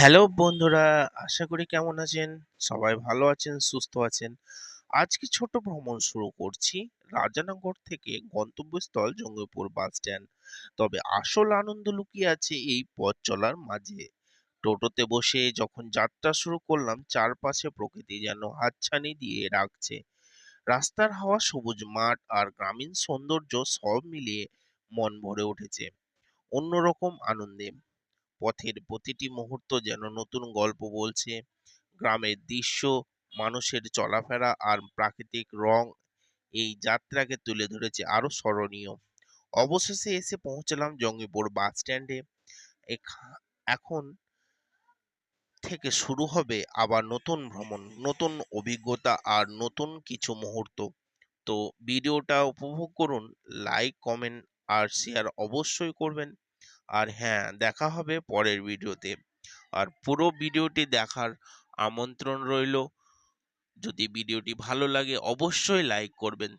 Hello বন্ধুরা, আশা করি কেমন আছেন? সবাই ভালো আছেন, সুস্থ আছেন। আজকে ছোট ভ্রমণ শুরু করছি রাজানগর থেকে গন্তব্যস্থল জঙ্গিপুর বাস স্ট্যান্ড। তবে আসল আনন্দ লুকিয়ে আছে এই পথ চলার মাঝে। টোটোতে বসে যখন যাত্রা শুরু করলাম, চারপাশে প্রকৃতি যেন হাতছানি দিয়ে রাখছে। রাস্তার হাওয়া, সবুজ মাঠ আর গ্রামীণ সৌন্দর্য সব মিলিয়ে মন ভরে উঠেছে অন্যরকম আনন্দে। পথের প্রতিটি মুহূর্ত যেন নতুন গল্প বলছে। গ্রামের দৃশ্য, মানুষের চলাফেরা আর প্রাকৃতিক রং এই যাত্রাকে তুলে ধরেছে আরো স্মরণীয়। অবশেষে এসে পৌঁছলাম জঙ্গিপুর বাস স্ট্যান্ডে। এখন থেকে শুরু হবে আবার নতুন ভ্রমণ, নতুন অভিজ্ঞতা আর নতুন কিছু মুহূর্ত। তো ভিডিওটা উপভোগ করুন, লাইক, কমেন্ট আর শেয়ার অবশ্যই করবেন। আর হ্যাঁ, দেখা হবে পরের ভিডিওতে। আর পুরো ভিডিওটি দেখার আমন্ত্রণ রইল। যদি ভিডিওটি ভালো লাগে অবশ্যই লাইক করবেন।